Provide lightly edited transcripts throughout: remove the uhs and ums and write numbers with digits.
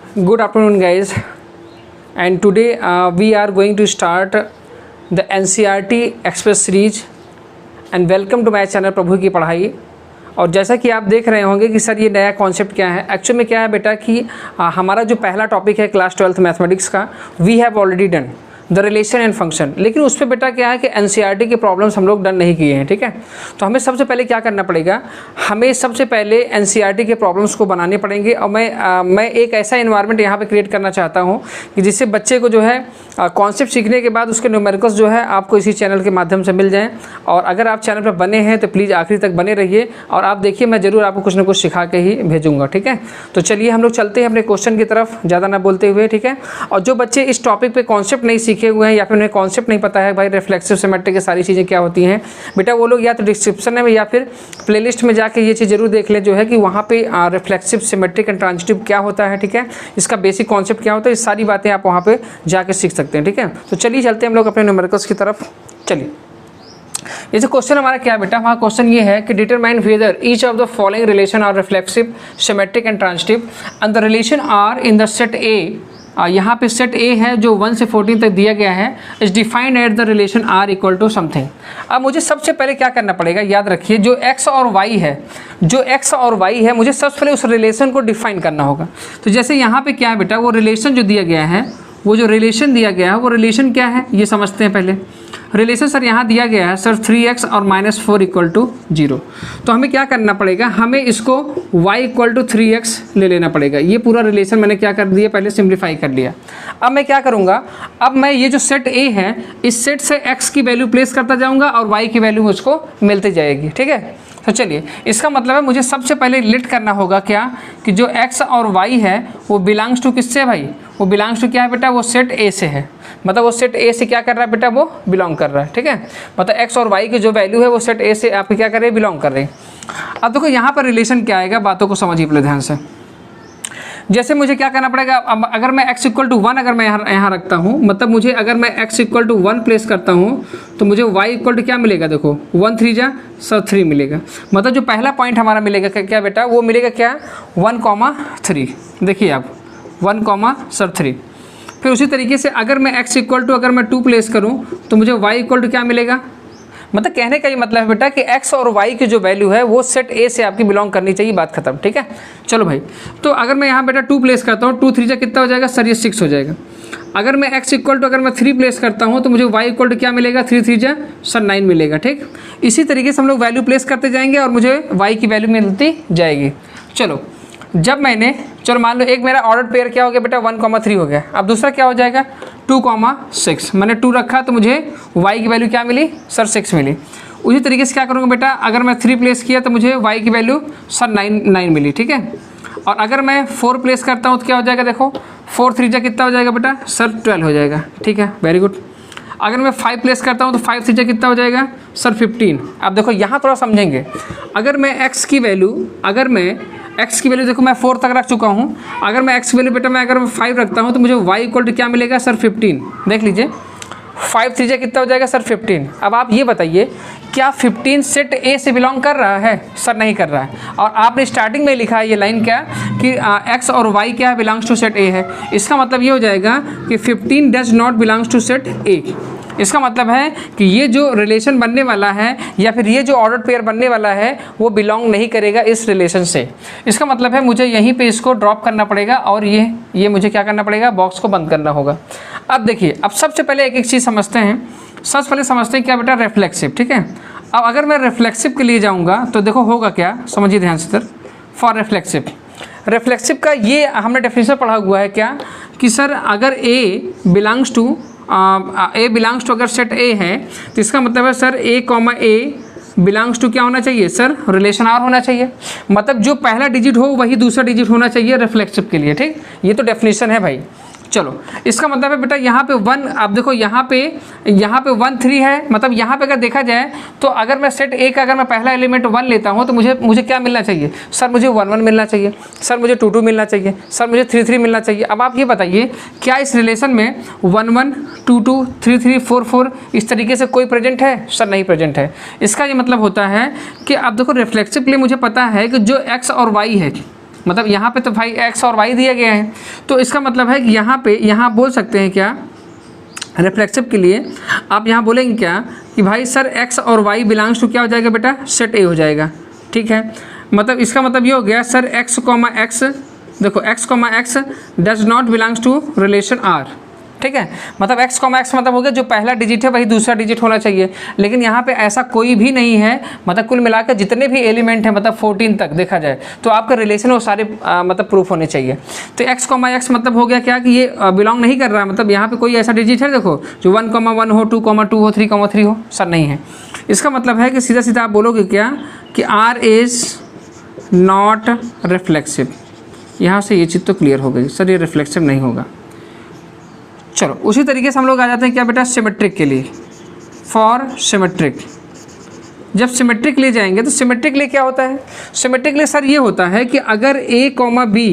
Good afternoon, guys. And today we are going to start the NCERT Express series. And welcome to my channel प्रभु की पढ़ाई। और जैसा कि आप देख रहे होंगे कि सर ये नया कॉन्सेप्ट क्या है। एक्चुअल में क्या है बेटा कि हमारा जो पहला टॉपिक है क्लास 12th मैथमेटिक्स का, we have already done the relation and function. लेकिन उस पर बेटा क्या है कि एनसीईआरटी के प्रॉब्लम्स हम लोग डन नहीं किए हैं, ठीक है। तो हमें सबसे पहले क्या करना पड़ेगा, हमें सबसे पहले एनसीईआरटी के प्रॉब्लम्स को बनाने पड़ेंगे। और मैं एक ऐसा इन्वायरमेंट यहाँ पे क्रिएट करना चाहता हूँ कि जिससे बच्चे को जो है कॉन्सेप्ट सीखने के बाद उसके न्यूमेरिकल्स जो है आपको इसी चैनल के माध्यम से मिल जाएँ। और अगर आप चैनल पर बने हैं तो प्लीज़ आखिरी तक बने रहिए और आप देखिए मैं ज़रूर आपको कुछ ना कुछ सिखा के ही भेजूँगा, ठीक है। तो चलिए हम लोग चलते हैं अपने क्वेश्चन की तरफ, ज़्यादा ना बोलते हुए, ठीक है। और जो बच्चे इस टॉपिक पर कॉन्सेप्ट नहीं सीखे हुए हैं या फिर उन्हें कॉन्सेप्ट नहीं पता है भाई रिफ्लेक्सिव सिमेट्रिक की सारी चीज़ें क्या होती हैं, बेटा वो लोग या तो डिस्क्रिप्शन में या फिर प्लेलिस्ट में जाके ये चीज़ जरूर देख लें जो है कि वहाँ पे रिफ्लेक्सिव सिमेट्रिक एंड ट्रांजिटिव क्या होता है, ठीक है। इसका बेसिक कॉन्सेप्ट क्या होता है, इस सारी बातें आप वहाँ पे जाके सीख सकते हैं, ठीक है। तो चलिए चलते हैं हम लोग अपने न्यूमेरिकल्स की तरफ। चलिए ये जो क्वेश्चन हमारा क्या है बेटा, हमारा क्वेश्चन ये है कि determine whether each of the following relation are reflexive symmetric and transitive and the relation are in the set A. यहाँ पे सेट ए है जो 1 से 14 तक दिया गया है, is defined at the relation R equal to something. अब मुझे सबसे पहले क्या करना पड़ेगा, याद रखिए जो एक्स और वाई है, जो एक्स और वाई है मुझे सबसे पहले उस रिलेशन को डिफाइन करना होगा। तो जैसे यहाँ पे क्या है बेटा, वो रिलेशन जो दिया गया है, वो जो रिलेशन दिया गया है वो रिलेशन क्या है ये समझते हैं पहले। रिलेशन सर यहाँ दिया गया है सर 3x और -4 इक्वल टू 0। तो हमें क्या करना पड़ेगा, हमें इसको y इक्वल टू 3x ले लेना पड़ेगा। ये पूरा रिलेशन मैंने क्या कर दिया, पहले सिंप्लीफाई कर लिया। अब मैं क्या करूँगा, अब मैं ये जो सेट A है इस सेट से x की वैल्यू प्लेस करता जाऊँगा और y की वैल्यू मुझको मिलती जाएगी, ठीक है। तो चलिए इसका मतलब है मुझे सबसे पहले रिलेट करना होगा क्या कि जो x और y है वो बिलोंग्स टू किससे भाई, वो बिलोंग्स टू क्या है बेटा, वो सेट A से है। मतलब वो सेट A से क्या कर रहा है बेटा, वो बिलोंग कर रहा है, ठीक है। मतलब x और y की जो वैल्यू है वो सेट A से आपके क्या कर रहे हैं, बिलोंग कर रहे हैं। अब देखो यहाँ पर रिलेशन क्या आएगा, बातों को समझिए पहले ध्यान से। जैसे मुझे क्या करना पड़ेगा, अब अगर मैं x इक्वल टू 1 अगर मैं यहाँ रखता हूँ, मतलब मुझे अगर मैं x इक्वल टू 1 प्लेस करता हूँ तो मुझे y इक्वल टू क्या मिलेगा, देखो 1 3 जा सर 3 मिलेगा। मतलब जो पहला पॉइंट हमारा मिलेगा क्या बेटा, वो मिलेगा क्या 1,3। देखिए आप 1,3। फिर उसी तरीके से अगर मैं x इक्वल टू अगर मैं 2 प्लेस करूँ तो मुझे y इक्वल टू क्या मिलेगा। मतलब कहने का ये मतलब है बेटा कि x और y की जो वैल्यू है वो सेट A से आपकी बिलोंग करनी चाहिए, बात खत्म, ठीक है। चलो भाई, तो अगर मैं यहाँ बेटा 2 प्लेस करता हूँ, 2 3 जा कितना हो जाएगा सर, ये 6 हो जाएगा। अगर मैं x इक्वल टू अगर मैं 3 प्लेस करता हूँ तो मुझे y इक्वल टू क्या मिलेगा, 3 3 जा सर 9 मिलेगा, ठीक। इसी तरीके से हम लोग वैल्यू प्लेस करते जाएंगे और मुझे y की वैल्यू मिलती जाएगी। चलो जब मैंने, चलो मान लो एक मेरा ऑर्डर पेयर क्या हो गया बेटा 1,3 हो गया। अब दूसरा क्या हो जाएगा 2,6। मैंने 2 रखा तो मुझे y की वैल्यू क्या मिली सर 6 मिली। उसी तरीके से क्या करूँगा बेटा, अगर मैं 3 प्लेस किया तो मुझे y की वैल्यू सर 9 मिली, ठीक है। और अगर मैं 4 प्लेस करता हूँ तो क्या हो जाएगा, देखो 4 3 जा कितना हो जाएगा बेटा सर 12 हो जाएगा, ठीक है, वेरी गुड। अगर मैं 5 प्लेस करता हूँ तो 5 3 जा कितना हो जाएगा सर 15। अब देखो यहाँ थोड़ा समझेंगे, अगर मैं x की वैल्यू, अगर मैं x की वैल्यू देखो मैं 4 तक रख चुका हूँ, अगर मैं x की वैल्यू बेटा मैं अगर 5 रखता हूँ तो मुझे y इक्वल टू क्या मिलेगा सर 15। देख लीजिए 5 3 जा कितना हो जाएगा सर 15। अब आप ये बताइए क्या 15 सेट A से बिलोंग कर रहा है, सर नहीं कर रहा है। और आपने स्टार्टिंग में लिखा है ये लाइन क्या कि x और y क्या है, बिलोंग्स टू सेट A है। इसका मतलब ये हो जाएगा कि 15 does not belongs to set A। इसका मतलब है कि ये जो रिलेशन बनने वाला है या फिर ये जो ऑर्डर पेयर बनने वाला है वो बिलोंग नहीं करेगा इस रिलेशन से। इसका मतलब है मुझे यहीं पे इसको ड्रॉप करना पड़ेगा और ये मुझे क्या करना पड़ेगा, बॉक्स को बंद करना होगा। अब देखिए, अब सबसे पहले एक एक चीज़ समझते हैं। सबसे पहले समझते हैं क्या बेटा, रिफ्लेक्सिव, ठीक है। अब अगर मैं रिफ्लेक्सिव के लिए जाऊँगा तो देखो होगा क्या, समझिए ध्यान से सर। फॉर रिफ्लेक्सिव का ये हमने डेफिनेशन पढ़ा हुआ है क्या कि सर अगर A बिलोंग्स टू अगर सेट A है तो इसका मतलब है सर A बिलोंग्स टू क्या होना चाहिए सर, रिलेशन R होना चाहिए। मतलब जो पहला डिजिट हो वही दूसरा डिजिट होना चाहिए रिफ्लेक्सिव के लिए, ठीक। ये तो डेफिनेशन है भाई। चलो इसका मतलब है बेटा यहाँ पे 1, आप देखो यहाँ पे 1 3 है। मतलब यहाँ पे अगर देखा जाए तो अगर मैं सेट A का अगर मैं पहला एलिमेंट 1 लेता हूँ तो मुझे क्या मिलना चाहिए सर, मुझे 1 1 मिलना चाहिए सर, मुझे 2 2 मिलना चाहिए सर, मुझे 3 3 मिलना चाहिए। अब आप ये बताइए क्या इस रिलेशन में 1 1 2 2 3 3 4 4 इस तरीके से कोई प्रेजेंट है सर, नहीं प्रेजेंट है। इसका ये मतलब होता है कि अब देखो रिफ्लेक्सिव के लिए मुझे पता है कि जो x और y है, मतलब यहाँ पे तो भाई x और y दिया गया है, तो इसका मतलब है कि यहाँ बोल सकते हैं क्या, रिफ्लेक्सिव के लिए आप यहाँ बोलेंगे क्या कि भाई सर x और y बिलोंग्स टू क्या हो जाएगा बेटा, सेट A हो जाएगा। ठीक है, मतलब इसका मतलब ये हो गया सर x, देखो x, does not belongs to relation R। ठीक है, मतलब x, मतलब हो गया जो पहला डिजिट है वही दूसरा डिजिट होना चाहिए, लेकिन यहाँ पे ऐसा कोई भी नहीं है। मतलब कुल मिलाकर जितने भी एलिमेंट हैं, मतलब 14 तक देखा जाए तो आपका रिलेशन वो सारे मतलब प्रूफ होने चाहिए। तो x, मतलब हो गया क्या कि ये बिलोंग नहीं कर रहा, मतलब यहाँ पे कोई ऐसा डिजिट है देखो जो 1,1 हो, 2,2 हो, 3,3 हो, सर नहीं है। इसका मतलब है कि सीधा सीधा आप बोलोगे क्या कि R इज़ नॉट रिफ्लेक्सिव। यहाँ से ये चीज़ तो क्लियर हो गई, सर ये रिफ्लेक्सिव नहीं होगा। चलो उसी तरीके से हम लोग आ जाते हैं क्या बेटा, सिमेट्रिक के लिए। फॉर सिमेट्रिक, जब सिमेट्रिक ले जाएंगे तो सिमेट्रिक ले क्या होता है, सिमेट्रिक ले सर ये होता है कि अगर A, B,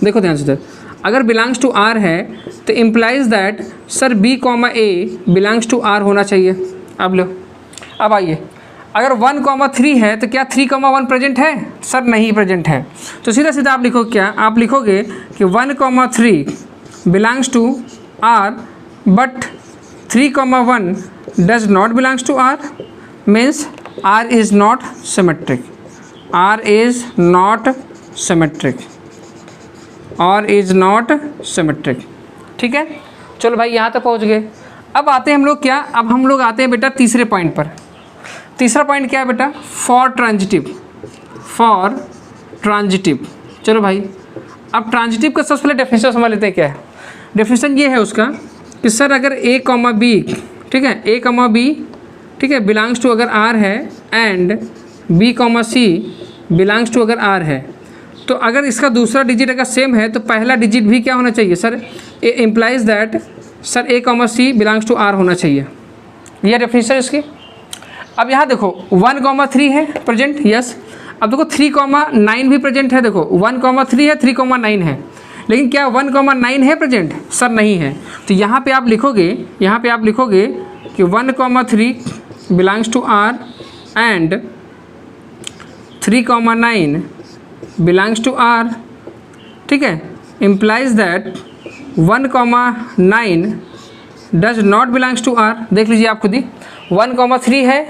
देखो ध्यान से, अगर बिलोंग्स टू R है तो implies that sir B, A belongs to R होना चाहिए। अब लो, अब आइए, अगर 1,3 है तो क्या 3,1 प्रेजेंट है, सर नहीं प्रेजेंट है। तो सीधा सीधा आप लिखो क्या, आप लिखोगे कि 1,3 belongs to R but 3,1 does not belongs to R, means R is not symmetric, R is not symmetric, R is not symmetric। ठीक है, चलो भाई यहाँ तक पहुँच गए। अब आते हैं हम लोग क्या, अब हम लोग आते हैं बेटा तीसरे पॉइंट पर। तीसरा पॉइंट क्या है बेटा, फॉर ट्रांजिटिव, फॉर ट्रांजिटिव। चलो भाई, अब ट्रांजिटिव का सबसे पहले डेफिनेशन समझ लेते हैं क्या है। डेफिनेशन ये है उसका कि सर अगर A, B, ठीक है, A, B, ठीक है, बिलोंग्स टू अगर R है and B, C belongs to अगर R है, तो अगर इसका दूसरा डिजिट अगर सेम है तो पहला डिजिट भी क्या होना चाहिए sir, implies that sir A, C belongs to R होना चाहिए। यह डेफिनेशन इसकी। अब यहाँ देखो 1,3 है प्रेजेंट, यस। अब देखो 3,9 भी प्रेजेंट है, देखो 1,3 है, 3,9 है, लेकिन क्या 1,9 है प्रेजेंट, सर नहीं है। तो यहाँ पे आप लिखोगे कि 1,3 belongs to R and 3,9 belongs to R। ठीक है, implies that 1,9 does not belongs to R। देख लीजिए आप खुद ही, 1,3 है,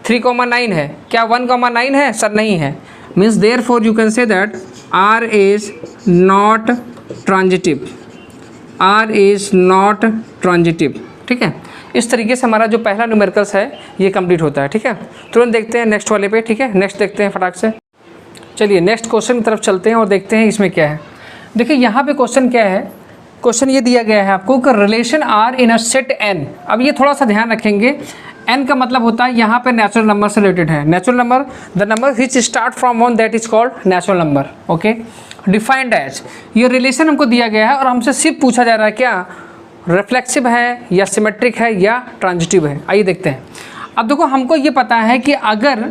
3,9 है, क्या 1,9 है, सर नहीं है। Means therefore you can say that R is not transitive, R is not transitive. ठीक है, इस तरीके से हमारा जो पहला न्यूमेरिकल्स है ये कंप्लीट होता है। ठीक है, तुरंत देखते हैं नेक्स्ट वाले पे। ठीक है, नेक्स्ट देखते हैं फटाक से। चलिए नेक्स्ट क्वेश्चन की तरफ चलते हैं और देखते हैं इसमें क्या है। देखिए यहाँ पे क्वेश्चन क्या है, क्वेश्चन ये दिया गया है आपको कि relation R in a set N। अब ये थोड़ा सा ध्यान रखेंगे, N का मतलब होता है यहाँ पे नेचुरल नंबर से रिलेटेड है। Natural number, the number which start from 1 that is called natural number. Okay, defined as, ये रिलेशन हमको दिया गया है और हमसे सिर्फ पूछा जा रहा है क्या रिफ्लेक्सिव है या सिमेट्रिक है या ट्रांजिटिव है। आइए देखते हैं। अब देखो हमको ये पता है कि अगर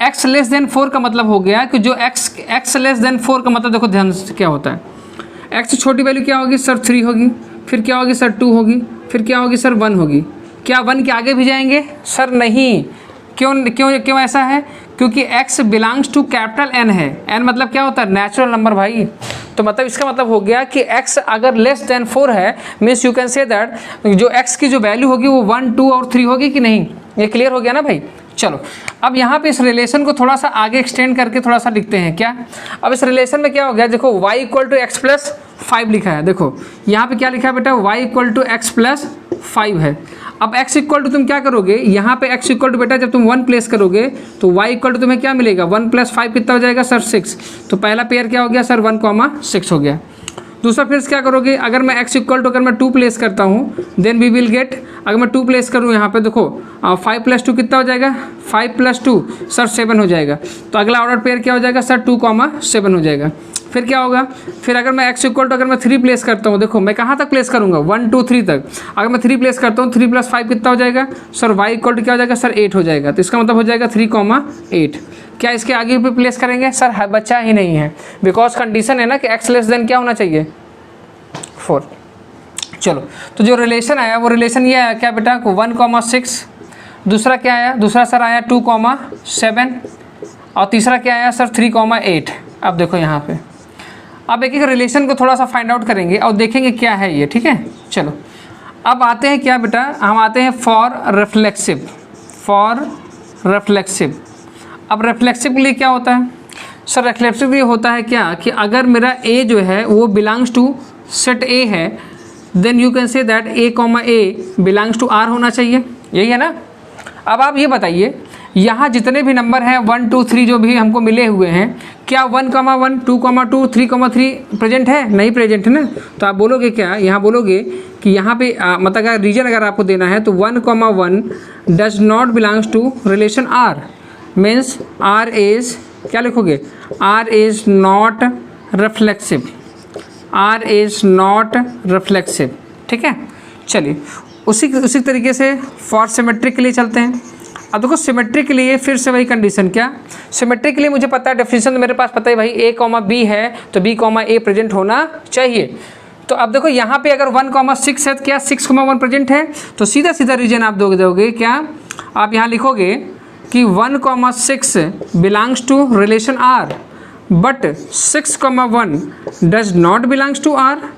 x लेस देन 4 का मतलब हो गया कि जो x लेस देन 4 का मतलब देखो ध्यान से क्या होता है, x से छोटी वैल्यू क्या होगी सर 3 होगी, फिर क्या होगी सर 2 होगी, फिर क्या होगी सर 1 होगी। क्या 1 के आगे भी जाएंगे, सर नहीं। क्यों ऐसा है, क्योंकि x belongs to capital N है। N मतलब क्या होता है, नेचुरल नंबर भाई। तो मतलब इसका मतलब हो गया कि x अगर लेस देन 4 है, means you can say that जो x की जो वैल्यू होगी वो 1, 2 और 3 होगी कि नहीं। ये क्लियर हो गया ना भाई। चलो अब यहाँ पे इस रिलेशन को थोड़ा सा आगे एक्सटेंड करके थोड़ा सा लिखते हैं क्या। अब इस रिलेशन में क्या हो गया, देखो y equal to x plus 5 लिखा है। देखो यहाँ पे क्या लिखा है बेटा, y equal to x plus 5 है। अब x इक्वल टू तुम क्या करोगे, यहाँ पे x इक्वल टू बेटा जब तुम 1 प्लेस करोगे तो y इक्वल टू तुम्हें क्या मिलेगा, 1 + 5 कितना हो जाएगा सर 6। तो पहला पेयर क्या हो गया सर 1,6 हो गया। दूसरा फिर क्या करोगे, अगर मैं x इक्वल टू अगर मैं 2 प्लेस करता हूँ देन वी विल गेट, अगर मैं 2 प्लेस करूँ यहाँ पे देखो 5 + 2 कितना हो जाएगा, 5 + 2 सर 7 हो जाएगा। तो अगला ऑर्डर पेयर क्या हो जाएगा सर 2,7 हो जाएगा। फिर क्या होगा, फिर अगर मैं x इक्वल टू अगर मैं 3 प्लेस करता हूँ, देखो मैं कहाँ तक प्लेस करूँगा 1, 2, 3 तक। अगर मैं 3 प्लेस करता हूँ 3 + 5 कितना हो जाएगा सर y इक्वल टू क्या हो जाएगा सर 8 हो जाएगा। तो इसका मतलब हो जाएगा 3,8। क्या इसके आगे भी प्लेस करेंगे सर, बच्चा ही नहीं है, बिकॉज कंडीशन है ना कि x लेस देन क्या होना चाहिए 4। चलो तो जो रिलेशन आया वो रिलेशन ये आया क्या बेटा, 1,6। दूसरा क्या आया, दूसरा सर आया 2,7 और तीसरा क्या आया सर 3,8। अब देखो यहाँ पे अब एक एक रिलेशन को थोड़ा सा फाइंड आउट करेंगे और देखेंगे क्या है ये, ठीक है। चलो अब आते हैं क्या बेटा, हम आते हैं फॉर रिफ्लेक्सिव। फॉर रिफ्लेक्सिव, अब रिफ्लेक्सिव के लिए क्या होता है सर? रिफ्लेक्सिव के लिए होता है क्या कि अगर मेरा ए जो है वो बिलोंग्स टू सेट ए है, then you can say that A comma A belongs to R होना चाहिए, यही है ना। अब आप ये बताइए यहाँ जितने भी नंबर हैं 1 2 3 जो भी हमको मिले हुए हैं, क्या 1 1 2 2 3 3 प्रेजेंट है? नहीं प्रेजेंट है ना। तो आप बोलोगे क्या, यहाँ बोलोगे कि यहाँ पे मतलब अगर रीजन अगर आपको देना है तो 1 1 does not belongs to relation R, means R is, क्या लिखोगे, R is not reflexive, R is not reflexive, ठीक है। चलिए उसी तरीके से फॉर सिमेट्रिक के लिए चलते हैं। अब देखो सिमेट्रिक के लिए फिर से वही कंडीशन, क्या सिमेट्रिक के लिए मुझे पता है डेफिनेशन मेरे पास पता है भाई, ए कॉमा बी है तो बी कॉमा ए प्रेजेंट होना चाहिए। तो अब देखो यहाँ पे अगर 1 6 है तो क्या 6 1 प्रेजेंट है? तो सीधा सीधा रीजन आप दोगे क्या, आप यहाँ लिखोगे कि 1 6 belongs to relation R, but 6 1 does not belongs to R,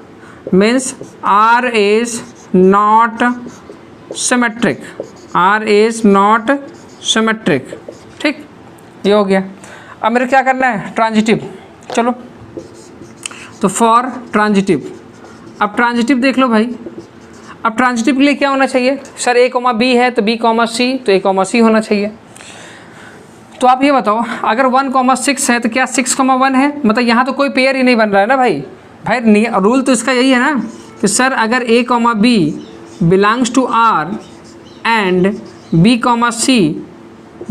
means R is not symmetric, R is not symmetric, ठीक, ये हो गया। अब मेरे क्या करना है, ट्रांजिटिव। चलो तो फॉर ट्रांजिटिव, अब ट्रांजिटिव देख लो भाई। अब ट्रांजिटिव के लिए क्या होना चाहिए सर? ए कॉमा बी है तो बी कॉमा सी, तो ए कॉमा सी होना चाहिए। तो आप ये बताओ अगर 1 6 है तो क्या 6 1 है? मतलब यहाँ तो कोई पेयर ही नहीं बन रहा है ना भाई। रूल तो इसका यही है ना कि सर अगर A comma B belongs to R and B comma C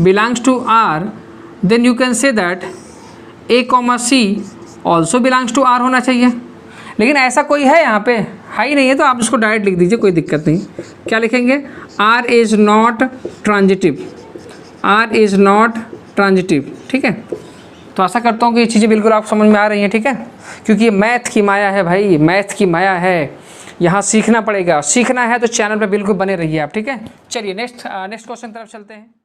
belongs to R, then you can say that A comma C also belongs to R होना चाहिए। लेकिन ऐसा कोई है यहाँ पे? है ही नहीं है, तो आप इसको डायरेक्ट लिख दीजिए, कोई दिक्कत नहीं। क्या लिखेंगे, R is not transitive, R is not transitive, ठीक है। तो आशा करता हूँ कि ये चीज़ें बिल्कुल आप समझ में आ रही हैं, ठीक है। क्योंकि ये मैथ की माया है भाई, मैथ की माया है, यहाँ सीखना पड़ेगा। सीखना है तो चैनल पे बिल्कुल बने रहिए आप, ठीक है। चलिए नेक्स्ट क्वेश्चन तरफ चलते हैं।